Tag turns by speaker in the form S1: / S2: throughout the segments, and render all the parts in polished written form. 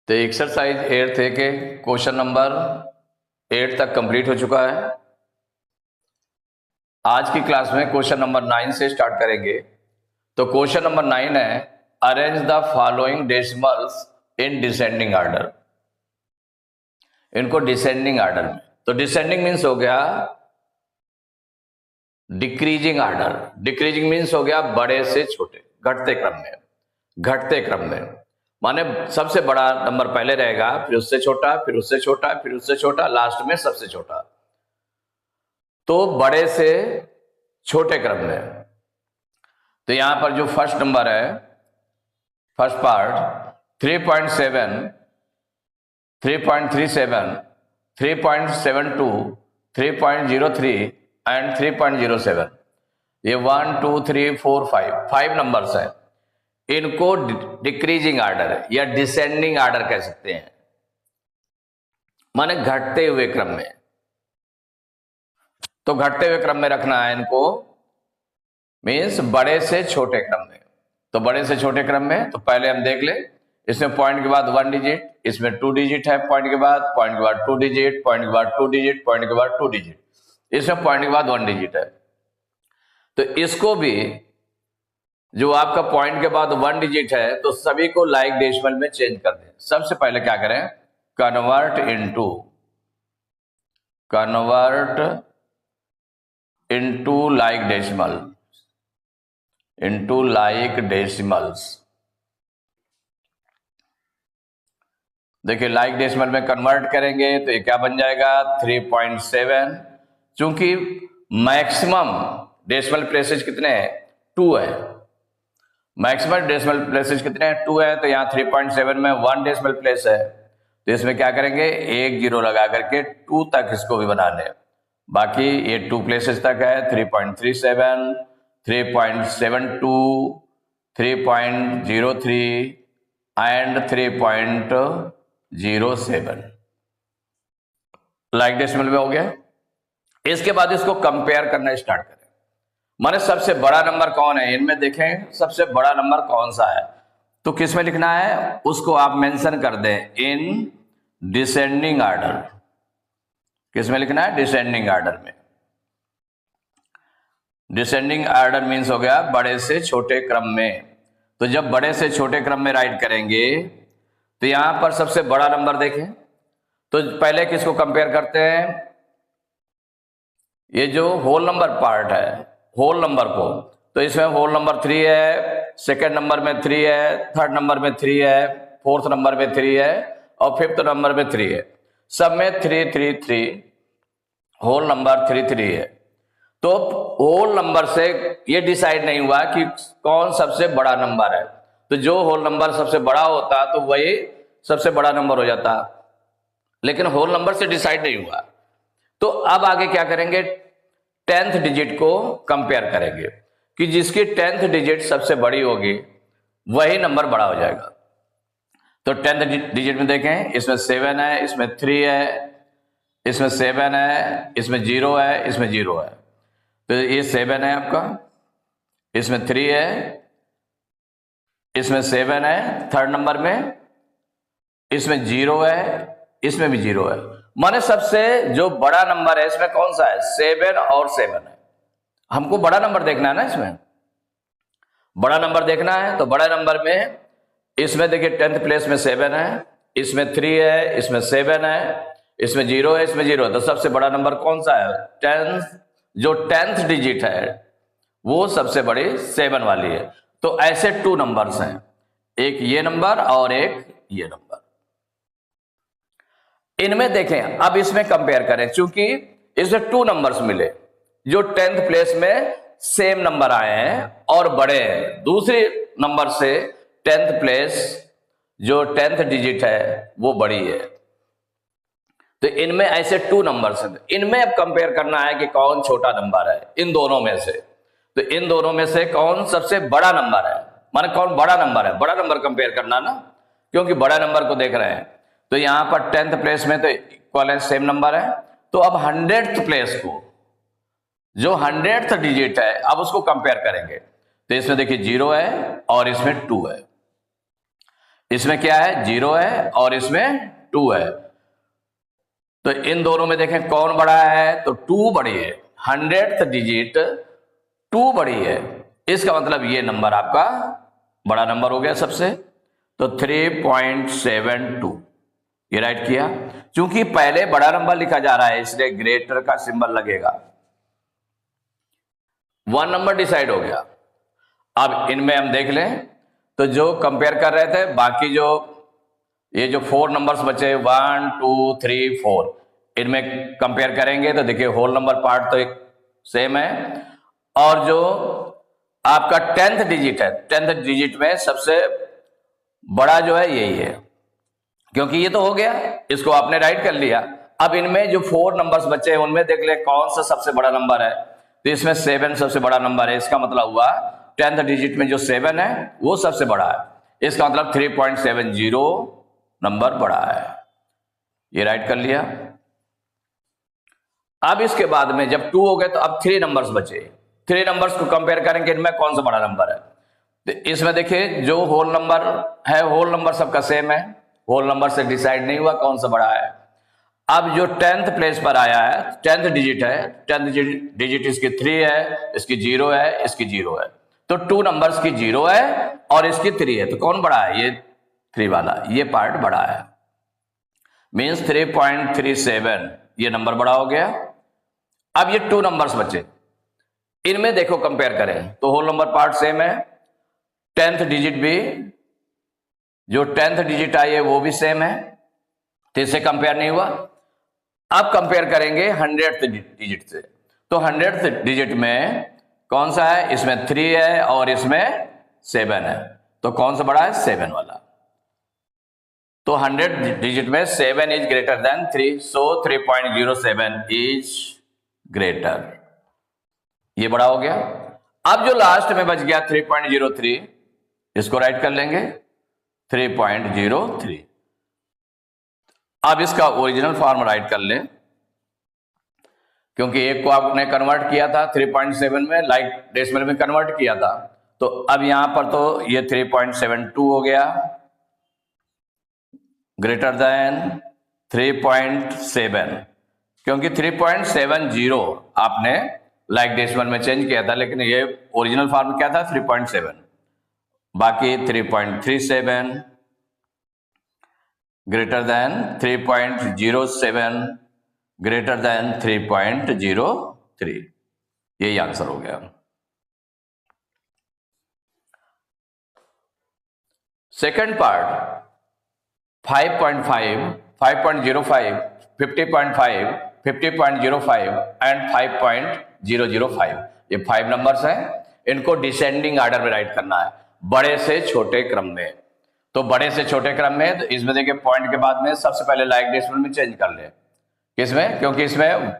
S1: तो एक्सरसाइज 8 के question number 8 तक कंप्लीट हो चुका है। आज की क्लास में क्वेश्चन नंबर 9 से स्टार्ट करेंगे। तो क्वेश्चन नंबर 9 है arrange the following decimals in descending order. इनको डिसेंडिंग ऑर्डर में, तो डिसेंडिंग मीन्स हो गया डिक्रीजिंग ऑर्डर, डिक्रीजिंग मीन्स हो गया बड़े से छोटे, घटते क्रम में, घटते क्रम में माने सबसे बड़ा नंबर पहले रहेगा, फिर उससे छोटा, फिर उससे छोटा, फिर उससे छोटा, लास्ट में सबसे छोटा। तो बड़े से छोटे क्रम में। तो यहां पर जो फर्स्ट नंबर है, फर्स्ट पार्ट 3.7, 3.37, 3.72, 3.03 एंड 3.07, ये 1 2 3 4 5 नंबर्स हैं। इनको डिक्रीजिंग ऑर्डर या डिसेंडिंग ऑर्डर कह सकते हैं, माने घटते हुए क्रम में। तो घटते हुए क्रम में रखना है इनको, मीन्स बड़े से छोटे क्रम में। तो बड़े से छोटे क्रम में तो पहले हम देख ले, इसमें पॉइंट के बाद 1 डिजिट, इसमें 2 डिजिट है, पॉइंट के बाद 2 डिजिट, पॉइंट के बाद 2 डिजिट, पॉइंट के बाद 2 डिजिट, इसमें पॉइंट के बाद 1 डिजिट है। तो इसको भी जो आपका पॉइंट के बाद 1 डिजिट है, तो सभी को लाइक डेसिमल में चेंज कर दें। सबसे पहले क्या करें, convert into like decimal, into like decimals. देखिए लाइक डेसिमल में कन्वर्ट करेंगे तो ये क्या बन जाएगा 3.7। चूंकि मैक्सिमम डेसिमल प्लेसेस कितने हैं, 2 है। मैक्सिमम डेसिमल प्लेसेस कितने हैं, 2 है। तो यहाँ 3.7 में 1 डेसिमल प्लेस है, तो इसमें क्या करेंगे, एक जीरो लगा करके 2 तक इसको भी बना लें। बाकी ये 2 प्लेसेस तक है, 3.37, 3.72, 3.03 एंड 3.07 लाइक डेसिमल में हो गया। इसके बाद इसको कंपेयर करना स्टार्ट करें, माने सबसे बड़ा नंबर कौन है इनमें, देखें सबसे बड़ा नंबर कौन सा है। तो किस में लिखना है, उसको आप मेंशन कर दें इन डिसेंडिंग ऑर्डर। किस में लिखना है, डिसेंडिंग ऑर्डर में। डिसेंडिंग ऑर्डर मीन्स हो गया बड़े से छोटे क्रम में। तो जब बड़े से छोटे क्रम में राइट करेंगे तो यहां पर सबसे बड़ा नंबर देखें, तो पहले किसको कंपेयर करते हैं, ये जो होल नंबर पार्ट है, होल नंबर को। तो इसमें होल नंबर 3 है, सेकेंड नंबर में 3 है, थर्ड नंबर में 3 है, फोर्थ नंबर में 3 है और फिफ्थ नंबर में 3 है। सब में 3 3 3, होल नंबर 3 3 है। तो होल नंबर से ये डिसाइड नहीं हुआ कि कौन सबसे बड़ा नंबर है। तो जो होल नंबर सबसे बड़ा होता तो वही सबसे बड़ा नंबर हो जाता, लेकिन होल नंबर से डिसाइड नहीं हुआ। तो अब आगे क्या करेंगे, 10th डिजिट को कंपेयर करेंगे कि जिसकी 10th डिजिट सबसे बड़ी होगी वही नंबर बड़ा हो जाएगा। तो 10th डिजिट में देखें, इसमें 7 है, इसमें 3 है, इसमें 7 है, इसमें 0 है, इसमें 0 है। तो ये 7 है आपका, इसमें 3 है, इसमें 7 है थर्ड नंबर में, इसमें 0 है, इसमें भी 0 है। माने सबसे जो बड़ा नंबर है इसमें कौन सा है, 7 और 7 है। हमको बड़ा नंबर देखना है ना, इसमें बड़ा नंबर देखना है। तो बड़ा नंबर में इसमें देखिए 10th प्लेस में 7 है, इसमें 3 है, इसमें 7 है, इसमें 0 है, इसमें 0 है। तो सबसे बड़ा नंबर कौन सा है, 10th, जो 10th डिजिट है वो सबसे बड़ी 7 वाली है। तो ऐसे 2 नंबर्स हैं, एक ये नंबर और एक ये नंबर। इनमें देखें, अब इसमें कंपेयर करें, चूंकि इसमें 2 नंबर्स मिले जो 10th प्लेस में सेम नंबर आए हैं और बड़े हैं। दूसरे नंबर से 10th प्लेस जो 10th डिजिट है वो बड़ी है। तो इनमें ऐसे 2 नंबर्स हैं। इनमें अब कंपेयर करना है कि कौन छोटा नंबर है इन दोनों में से। तो इन दोनों में से कौन सबसे बड़ा नंबर है, माने कौन बड़ा नंबर है, बड़ा नंबर कंपेयर करना ना, क्योंकि बड़ा नंबर को देख रहे हैं। तो यहां पर 10th प्लेस में तो इक्वल है, सेम नंबर है। तो अब 100th प्लेस को, जो 100th डिजिट है, अब उसको कंपेयर करेंगे। तो इसमें देखिए 0 है और इसमें 2 है। इसमें क्या है, 0 है और इसमें 2 है। तो इन दोनों में देखें कौन बड़ा है, तो 2 बड़ी है। 100th डिजिट 2 बड़ी है, इसका मतलब ये नंबर आपका बड़ा नंबर हो गया सबसे। तो 3.72 ये राइट किया। क्योंकि पहले बड़ा नंबर लिखा जा रहा है इसलिए ग्रेटर का सिंबल लगेगा। 1 नंबर डिसाइड हो गया। अब इनमें हम देख लें, तो जो कंपेयर कर रहे थे, बाकी जो ये जो 4 नंबर्स बचे 1 2 3 4, इनमें कंपेयर करेंगे तो देखिए होल नंबर पार्ट तो एक सेम है। और जो आपका 10th डिजिट है, 10th डिजिट में सबसे बड़ा जो है यही है, क्योंकि ये तो हो गया, इसको आपने राइट कर लिया। अब इनमें जो 4 नंबर्स बचे हैं उनमें देख ले कौन सा सबसे बड़ा नंबर है, तो इसमें 7 सबसे बड़ा नंबर है। इसका मतलब हुआ 10th डिजिट में जो 7 है वो सबसे बड़ा है, इसका मतलब 3.70 नंबर बड़ा है। ये राइट कर लिया। अब इसके बाद में जब 2 हो गए तो अब 3 नंबर्स बचे। 3 नंबर्स को कंपेयर करेंगे इनमें कौन सा बड़ा नंबर है, तो इसमें देखिए जो होल नंबर है, होल नंबर सबका सेम है, होल नंबर से डिसाइड नहीं हुआ कौन सा बड़ा है। अब जो 10th प्लेस पर आया है, 10th डिजिट है, 10th डिजिट इसकी 3 है, इसकी 0 है, इसकी 0 है, तो 2 नंबर्स की 0 है और इसकी 3 है, तो कौन बड़ा है, ये 3 वाला, ये पार्ट बड़ा है। मीन्स 3.37 ये नंबर बड़ा हो गया। अब ये 2 नंबर्स बचे, इनमें देखो कंपेयर करें तो होल नंबर पार्ट सेम है, 10th डिजिट भी, जो 10th डिजिट आई है वो भी सेम है, तो इससे कंपेयर नहीं हुआ। अब कंपेयर करेंगे 100th डिजिट से, तो 100th डिजिट में कौन सा है, इसमें 3 है और इसमें 7 है, तो कौन सा बड़ा है, 7 वाला। तो 100th डिजिट में 7 is greater than 3, so 3.07 is greater, ये बड़ा हो गया। अब जो लास्ट में बच गया 3.03, इसको राइट कर लेंगे 3.03। अब इसका ओरिजिनल फॉर्म राइट कर लें, क्योंकि एक को आपने कन्वर्ट किया था 3.7 में, लाइक डेसिमल में कन्वर्ट किया था, तो अब यहां पर तो ये 3.72 हो गया, ग्रेटर देन 3.7, क्योंकि 3.70 आपने लाइक डेसिमल में चेंज किया था, लेकिन ये ओरिजिनल फॉर्म क्या था 3.7, बाकी 3.37 ग्रेटर देन 3.07 ग्रेटर देन 3.03, यही आंसर हो गया। सेकंड पार्ट 5.5, 5.05, 50.5, 50.05 एंड 5.005, ये 5 नंबर्स हैं, इनको डिसेंडिंग ऑर्डर में राइट करना है, बड़े से छोटे क्रम में। तो बड़े से छोटे क्रम में, तो इसमें देखिए पॉइंट के बाद में सबसे पहले लाइक डेसिमल में चेंज कर ले, किसमें, क्योंकि इसमें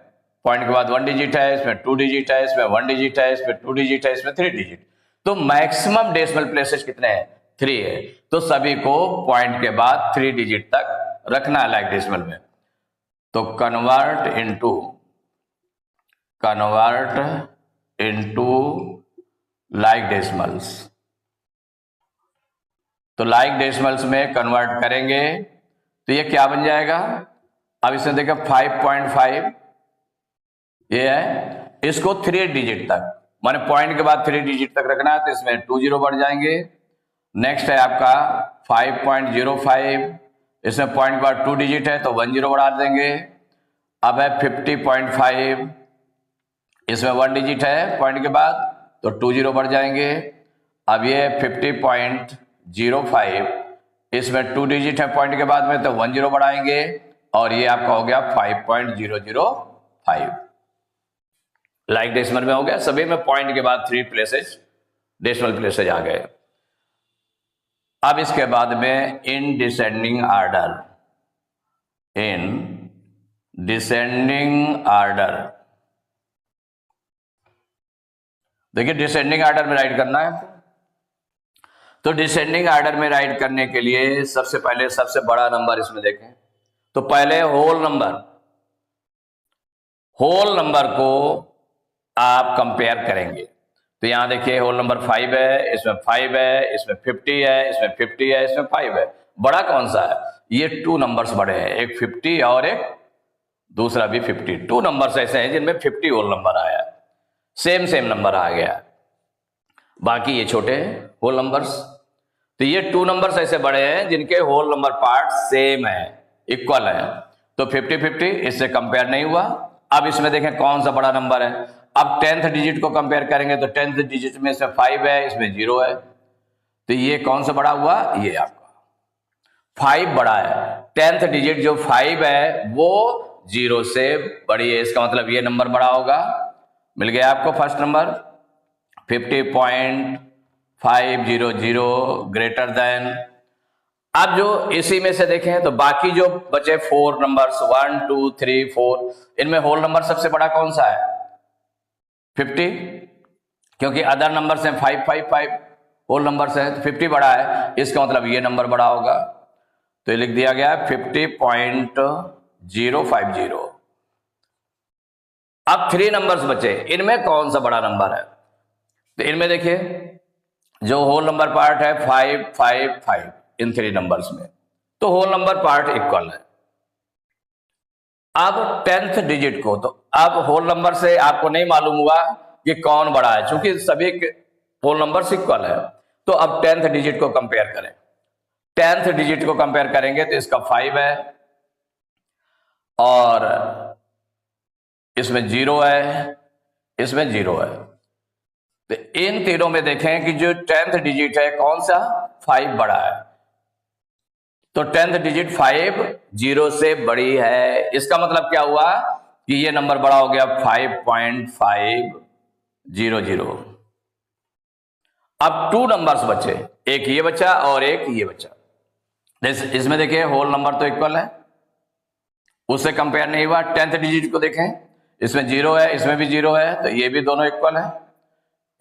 S1: पॉइंट के बाद 1 डिजिट है, इसमें 2 डिजिट है, इसमें 1 डिजिट है, इसमें 2 डिजिट है, इसमें 3 डिजिट, तो मैक्सिमम डेसिमल प्लेसेस कितने हैं, 3 है, तो सभी को पॉइंट के बाद 3 डिजिट तक रखना है लाइक डेसिमल में। तो कन्वर्ट इनटू लाइक डेसिमल्स, तो लाइक डेसिमल्स में कन्वर्ट करेंगे तो ये क्या बन जाएगा, अब इसमें देखो 5.5 ये है, इसको 3 डिजिट तक, माने पॉइंट के बाद 3 डिजिट तक रखना है, तो इसमें 2 जीरो बढ़ जाएंगे। नेक्स्ट है आपका 5.05, इसमें पॉइंट के बाद 2 डिजिट है तो 1 जीरो बढ़ा देंगे। अब है 50.5, इसमें 1 डिजिट है पॉइंट के बाद तो 2 जीरो बढ़ जाएंगे। अब ये 50.05, इसमें 2 डिजिट है पॉइंट के बाद में तो 1 जीरो बढ़ाएंगे और ये आपका हो गया 5.005, लाइक डेसिमल में हो गया, सभी में पॉइंट के बाद 3 प्लेसेस डेसिमल प्लेसेस आ गए। अब इसके बाद में इन डिसेंडिंग ऑर्डर, देखिए डिसेंडिंग ऑर्डर में राइट करना है, तो डिसेंडिंग ऑर्डर में राइट करने के लिए सबसे पहले सबसे बड़ा नंबर इसमें देखें, तो पहले होल नंबर को आप कंपेयर करेंगे, तो यहाँ देखिए होल नंबर 5 है, इसमें 5 है, इसमें 50 है, इसमें 50 है, इसमें 5 है। बड़ा कौन सा है? ये 2 नंबर्स बड़े हैं, एक 50 और एक दूसरा भी 50। 2 नंबर्स ऐसे हैं जिनमें 50 होल नंबर आया, सेम नंबर आ गया, बाकी ये छोटे होल नंबर्स। तो ये 2 नंबर्स ऐसे बड़े हैं जिनके होल नंबर पार्ट सेम है, इक्वल है। तो 50-50 इससे कंपेयर नहीं हुआ। अब इसमें देखें कौन सा बड़ा नंबर है। अब 10th डिजिट को कंपेयर करेंगे तो 10th डिजिट में इसमें 5 है, इसमें 0 है। तो ये कौन सा बड़ा हुआ? ये आपका 5 बड़ा है। 10th डिजिट जो 5 है वो 0 से बड़ी है, इसका मतलब ये नंबर बड़ा होगा। मिल गया आपको फर्स्ट नंबर 50.500 ग्रेटर देन। अब जो इसी में से देखें तो बाकी जो बचे 4 नंबर्स 1 2 3 4, इनमें होल नंबर सबसे बड़ा कौन सा है? 50, क्योंकि अदर नंबर्स हैं 5 5 5 होल नंबर्स हैं, तो 50 बड़ा है, इसका मतलब ये नंबर बड़ा होगा। तो ये लिख दिया गया 50.050। अब 3 नंबर्स बचे, इनमें कौन सा बड़ा नंबर है? तो इनमें देखिए जो होल नंबर पार्ट है 5 5 5 इन 3 नंबर्स में, तो होल नंबर पार्ट इक्वल है। अब 10th डिजिट को, तो अब होल नंबर से आपको नहीं मालूम हुआ कि कौन बड़ा है, क्योंकि सभी होल नंबर इक्वल है। तो अब 10th डिजिट को कंपेयर करें। 10th डिजिट को कंपेयर करेंगे तो इसका 5 है और इसमें 0 है, इसमें 0 है। तो इन तीनों में देखें कि जो 10th डिजिट है कौन सा? 5 बड़ा है। तो 10th डिजिट 5 0 से बड़ी है, इसका मतलब क्या हुआ कि ये नंबर बड़ा हो गया 5.500। अब 2 नंबर्स बचे, एक ये बचा और एक ये बचा। इसमें देखिए होल नंबर तो इक्वल है, उससे कंपेयर नहीं हुआ। 10th डिजिट को देखें, इसमें 0 है, इसमें भी 0 है, तो ये भी दोनों इक्वल है,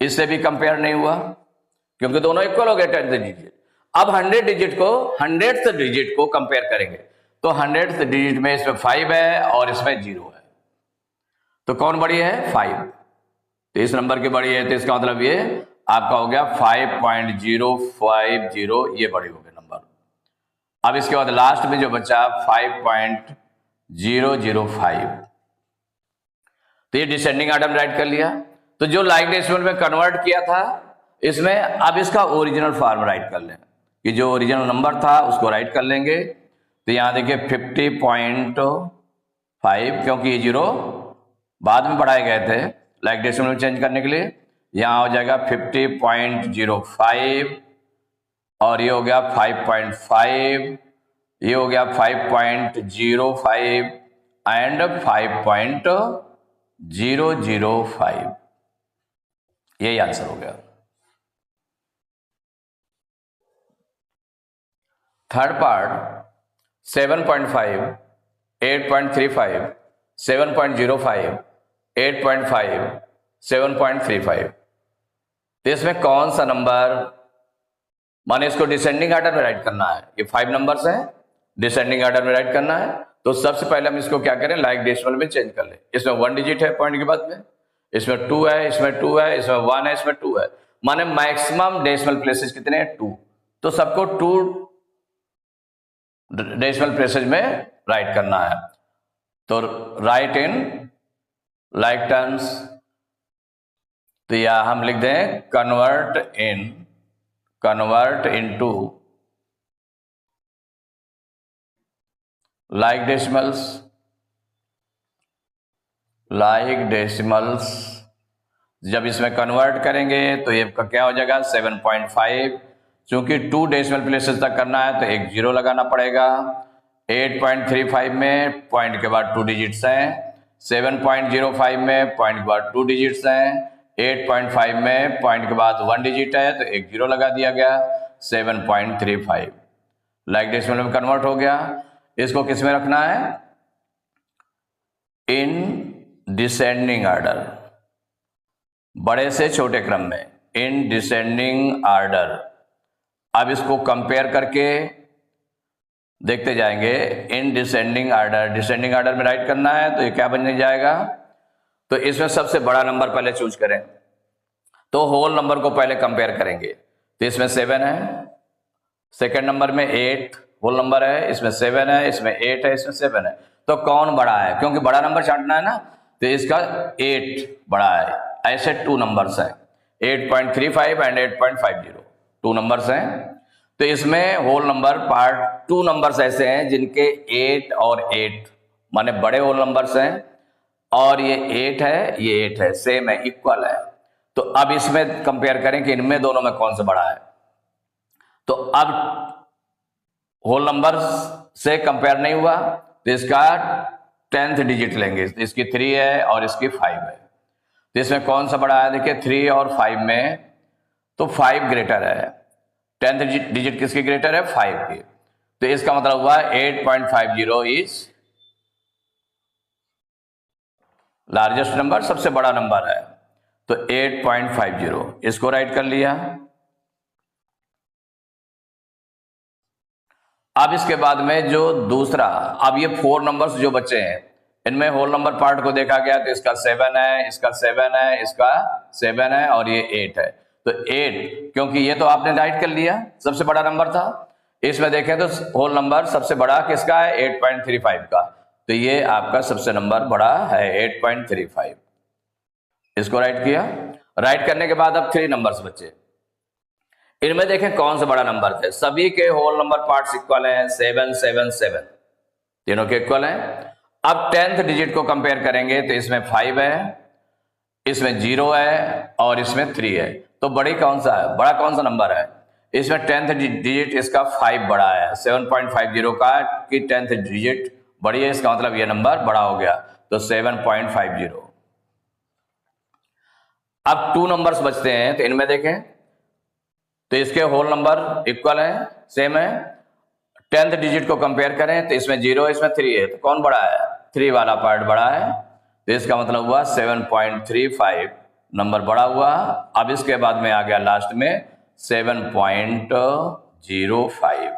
S1: इससे भी कंपेयर नहीं हुआ क्योंकि दोनों इक्वल हो गए 10th डिजिट। अब 100th डिजिट को कंपेयर करेंगे तो 100th डिजिट में इसमें 5 है और इसमें 0 है, तो कौन बड़ी है? 5। तो इस नंबर की बड़ी है, तो इसका मतलब ये आपका हो गया 5.050, ये बड़ी हो गई नंबर। अब इसके बाद लास्ट में जो बचा 5.005, तो ये डिसेंडिंग ऑर्डर में राइट कर लिया। तो जो लाइक डेसिमल में कन्वर्ट किया था इसमें, अब इसका ओरिजिनल फॉर्म राइट कर लें कि जो ओरिजिनल नंबर था उसको राइट कर लेंगे। तो यहां देखिए 50.5, क्योंकि ये 0 बाद में बढ़ाए गए थे लाइक डेसिमल में चेंज करने के लिए, यहां हो जाएगा 50.05 और ये हो गया 5.5, ये हो गया 5.05 एंड 5.005, यही आंसर हो गया। थर्ड पार्ट 7.5, 8.35, 7.05, 8.5, 7.35, तो इसमें कौन सा नंबर, माने इसको डिसेंडिंग ऑर्डर में राइट करना है। ये 5 नंबर्स हैं, डिसेंडिंग ऑर्डर में राइट करना है। तो सबसे पहले हम इसको क्या करें, लाइक डेसिमल में चेंज कर लें। इसमें 1 डिजिट है पॉइंट के बाद में, इसमें 2 है, इसमें 2 है, इसमें 1 है, इसमें 2 है, माने मैक्सिमम डेसिमल प्लेसेस कितने हैं? 2। तो सबको 2 डेसिमल प्लेसेस में राइट करना है। तो राइट इन लाइक टर्म्स, तो या हम लिख दें कन्वर्ट इनटू लाइक डेसिमल्स। जब इसमें कन्वर्ट करेंगे तो ये क्या हो जाएगा 7.5, चूंकि 2 डेसिमल प्लेसेस तक करना है तो एक 0 लगाना पड़ेगा। 8.35 में पॉइंट के बाद 2 डिजिट्स हैं, 7.05 में पॉइंट के बाद 2 डिजिट्स हैं, 8.5 में पॉइंट के बाद 1 डिजिट है तो एक 0 लगा दिया गया, 7.35 लाइक डेसिमल में कन्वर्ट हो गया। इसको किस में रखना है? इन डिसेंडिंग ऑर्डर, बड़े से छोटे क्रम में, इन डिसेंडिंग ऑर्डर। अब इसको कंपेयर करके देखते जाएंगे। इन डिसेंडिंग ऑर्डर में राइट करना है तो ये क्या बनने जाएगा? तो इसमें सबसे बड़ा नंबर पहले चूज करें। तो होल नंबर को पहले कंपेयर करेंगे, तो इसमें 7 है, सेकेंड नंबर में 8 होल नंबर है, इसमें 7 है, इसमें 8 है, इसमें 7 है, तो कौन बड़ा है? क्योंकि बड़ा नंबर छांटना है ना, तो इसका 8 बड़ा है। ऐसे 2 नंबर्स हैं, 8.35 एंड 8.50, 2 नंबर्स हैं। तो इसमें होल नंबर पार्ट 2 नंबर्स ऐसे हैं जिनके 8 और 8 माने बड़े होल नंबर्स हैं, और ये 8 है, ये 8 है, सेम है, इक्वल है। तो अब इसमें कंपेयर करें कि इनमें दोनों में कौन सा बड़ा है। तो अब होल नंबर से कंपेयर नहीं हुआ, तो इसका 10th डिजिट लेंगे, इसकी 3 है और इसकी 5 है, तो इसमें कौन सा बड़ा है? देखिए 3 और 5 में तो 5 ग्रेटर है, 10th डिजिट किसकी ग्रेटर है? 5 की। तो इसका मतलब हुआ 8.50 इज लार्जेस्ट नंबर, सबसे बड़ा नंबर है, तो 8.50 इसको राइट कर लिया। अब इसके बाद में जो दूसरा, अब ये 4 नंबर्स जो बचे हैं, इनमें होल नंबर पार्ट को देखा गया तो इसका 7 है, इसका 7 है, इसका 7 है और ये 8 है। तो 8, क्योंकि ये तो आपने राइट कर लिया, सबसे बड़ा नंबर था। इसमें देखें तो होल नंबर सबसे बड़ा किसका है? 8.35 का, तो ये आपका सबसे नंबर बड़ा है 8.35, इसको राइट किया। राइट करने के बाद अब 3 नंबर्स बचे, इनमें देखें कौन सा बड़ा नंबर थे। सभी के होल नंबर पार्ट्स इक्वल हैं, 7 7 7, तीनों के इक्वल हैं। अब 10th डिजिट को कंपेयर करेंगे तो इसमें 5 है, इसमें 0 है और इसमें 3 है, तो बड़ी कौन सा है? बड़ा कौन सा नंबर है? इसमें 10th डिजिट इसका 5 बड़ा है, 7.50 का कि 10th डिजिट बड़ी है, इसका मतलब ये नंबर बड़ा हो गया, तो 7.50। अब 2 नंबर्स बचते हैं, तो इनमें देखें तो इसके होल नंबर इक्वल है, सेम है। 10th डिजिट को कंपेयर करें तो इसमें 0 इसमें 3 है, तो कौन बड़ा है? 3 वाला पार्ट बड़ा है, तो इसका मतलब हुआ 7.35 नंबर बड़ा हुआ। अब इसके बाद में आ गया लास्ट में 7.05।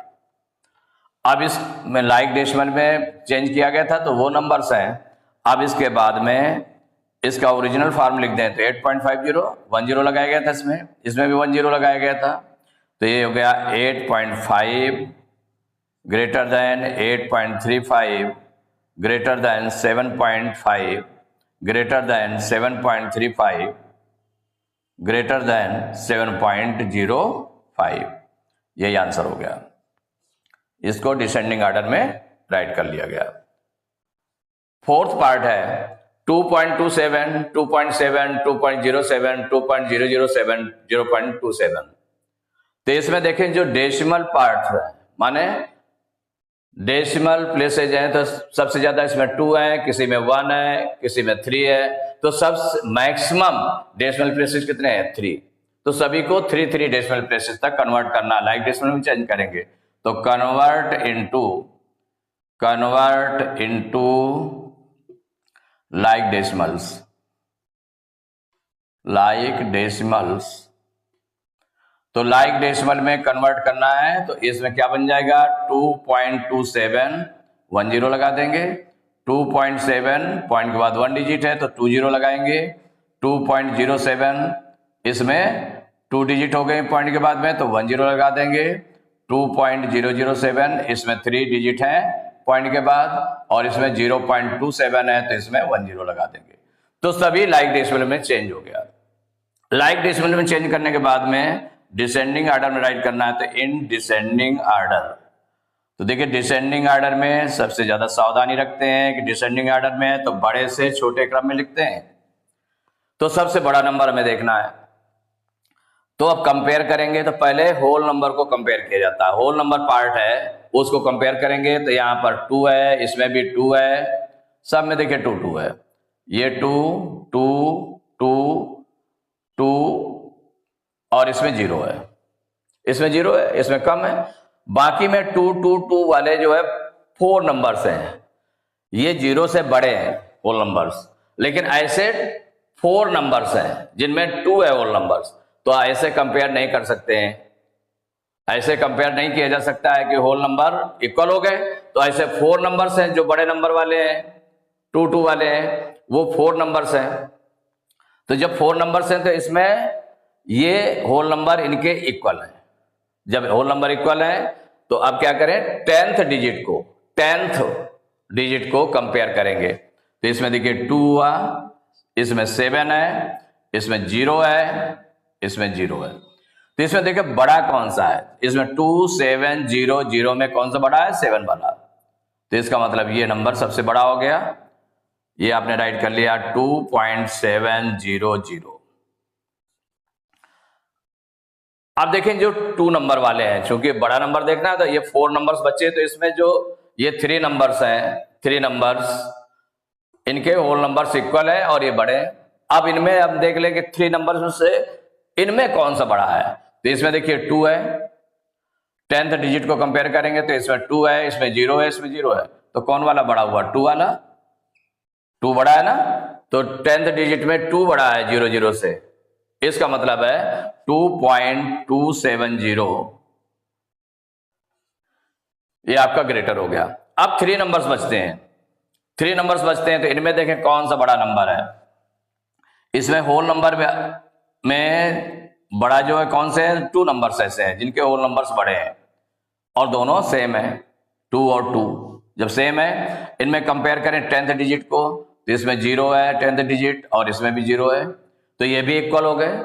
S1: अब इसमें लाइक डेसिमल में चेंज किया गया था, तो वो नंबर्स हैं। अब इसके बाद में इसका ओरिजिनल फॉर्म लिख दें तो 8.50, 10 लगाया गया था, इसमें भी 10 लगाया गया था, तो ये हो गया 8.5 greater than 8.35 greater than 7.5 greater than 7.35 greater than 7.05, यही आंसर हो गया। इसको डिसेंडिंग ऑर्डर में राइट कर लिया गया। 4th पार्ट है 2.27 2.7 2.07 2.007 0.27। तो इसमें देखें जो डेसिमल पार्ट है, माने डेसिमल प्लेसेज हैं, तो सबसे ज्यादा इसमें 2 है, किसी में 1 है, किसी में 3 है, तो सब मैक्सिमम डेसिमल प्लेसेज कितने हैं? 3। तो सभी को 3 डेसिमल प्लेसेज तक कन्वर्ट करना, लाइक डेसिमल में चेंज करेंगे, तो कन्वर्ट इनटू लाइक डेसिमल्स। तो लाइक डेसिमल में कन्वर्ट करना है, तो इसमें क्या बन जाएगा? 2.27 10 लगा देंगे, 2.7 पॉइंट के बाद 1 डिजिट है तो 20 लगाएंगे, 2.07 इसमें 2 डिजिट हो गए पॉइंट के बाद में, तो 10 लगा देंगे, 2.007 इसमें 3 डिजिट है पॉइंट के बाद, और इसमें 0.27 है तो इसमें 10 लगा देंगे। तो सभी लाइक डेसिमल में चेंज हो गया। लाइक डेसिमल में चेंज करने के बाद में डिसेंडिंग ऑर्डर में राइट करना है, तो इन डिसेंडिंग ऑर्डर। तो देखिए डिसेंडिंग ऑर्डर में सबसे ज्यादा सावधानी रखते हैं कि डिसेंडिंग ऑर्डर में है तो बड़े से छोटे क्रम में लिखते हैं। तो सबसे बड़ा नंबर हमें देखना है, तो अब कंपेयर करेंगे तो पहले होल नंबर को कंपेयर किया जाता है। होल नंबर पार्ट है उसको कंपेयर करेंगे, तो यहां पर 2 है, इसमें भी 2 है, सब में देखिए 2 2 है, ये 2 2 2 2 और इसमें 0 है, इसमें 0 है, इसमें कम है। बाकी में 2 2 2 वाले जो है 4 नंबर्स हैं, ये 0 से बड़े हैं होल नंबर्स, लेकिन ऐसे 4 नंबर्स हैं जिनमें 2 है होल नंबर्स, तो ऐसे कंपेयर नहीं कर सकते हैं। ऐसे कंपेयर नहीं किया जा सकता है कि होल नंबर इक्वल हो गए, तो ऐसे 4 नंबर्स हैं जो बड़े नंबर वाले हैं, 2 2 वाले हैं, वो 4 नंबर्स हैं। तो जब 4 नंबर्स हैं तो इसमें ये होल नंबर इनके इक्वल है। जब होल नंबर इक्वल है तो अब क्या करें, टेंथ डिजिट को कंपेयर करेंगे। तो इसमें देखिए 2 हुआ, इसमें 7 है, इसमें 0 है, इसमें 0 है। तो इसमें देखिए बड़ा कौन सा है, इसमें 2 7 0 0 में कौन सा बड़ा है, 7 वाला। तो इसका मतलब ये नंबर सबसे बड़ा हो गया। ये आपने राइट कर लिया 2.700। अब देखें जो 2 नंबर वाले हैं, चूंकि बड़ा नंबर देखना है तो ये 4 नंबर्स बचे, तो इसमें जो ये 3 नंबर्स हैं, 3 नंबर्स इनके होल नंबर्स इक्वल है और ये बड़े हैं। अब इनमें हम देख लें कि 3 नंबर्स में से इनमें कौन सा बड़ा है। तो इसमें देखिए 2 है, 10th डिजिट को कंपेयर करेंगे तो इसमें 2 है, इसमें 0 है, इसमें 0 है। तो कौन वाला बड़ा हुआ, 2 वाला। 2 बड़ा है ना, तो 10th डिजिट में 2 बड़ा है 0 0 से। इसका मतलब है 2.270 ये आपका ग्रेटर हो गया। अब 3 नंबर्स बचते हैं, 3 नंबर्स बचते हैं, तो इनमें देखें कौन सा बड़ा नंबर है। इसमें होल नंबर में बड़ा जो है कौन से हैं, 2 नंबर्स ऐसे हैं जिनके होल नंबर्स बड़े हैं और दोनों सेम है, 2 और 2। जब सेम है, इनमें कंपेयर करें 10th डिजिट को, तो इसमें 0 है 10th डिजिट और इसमें भी 0 है, तो ये भी इक्वल हो गए।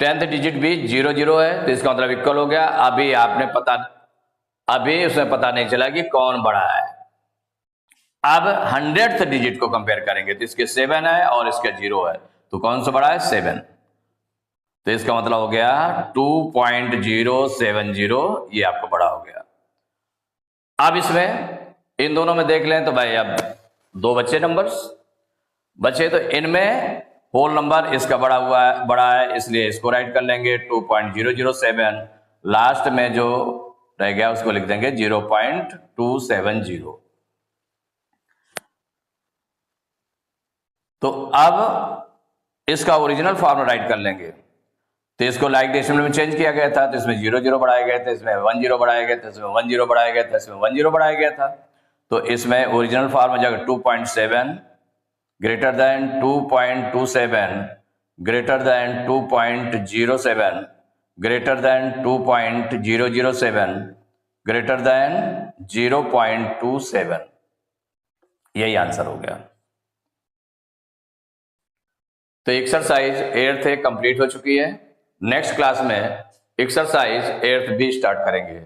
S1: 10th डिजिट भी 0 0 है, तो इसका मतलब इक्वल हो गया। अभी उसमें पता नहीं चला कि कौन बड़ा है। अब 100th डिजिट को कंपेयर करेंगे तो इसके 7 है और इसके 0 है, तो कौन सा बड़ा है, 7। तो इसका मतलब हो गया 2.070 ये आपको बड़ा हो गया। अब इसमें इन दोनों में देख लें तो भाई अब 2 नंबर्स बचे, तो इनमें होल नंबर इसका बड़ा है, इसलिए इसको राइट कर लेंगे 2.007। लास्ट में जो रह गया उसको लिख देंगे 0.270। तो अब इसका ओरिजिनल फॉर्मूला राइट कर लेंगे। तो इसको लाइक डेसिमल में चेंज किया गया था, तो इसमें 0 0 बढ़ाया गया था, इसमें 1 0 बढ़ाया गया था, इसमें 1 0 बढ़ाया गया था, इसमें 1 0 बढ़ाया गया था। तो इसमें ओरिजिनल फॉर्मूला जगह 2.7 greater than 2.27 greater than 2.07 greater than 2.007 greater than 0.27, यही आंसर हो गया। तो एक्सरसाइज 8th कंप्लीट हो चुकी है। नेक्स्ट क्लास में एक्सरसाइज 8th B स्टार्ट करेंगे।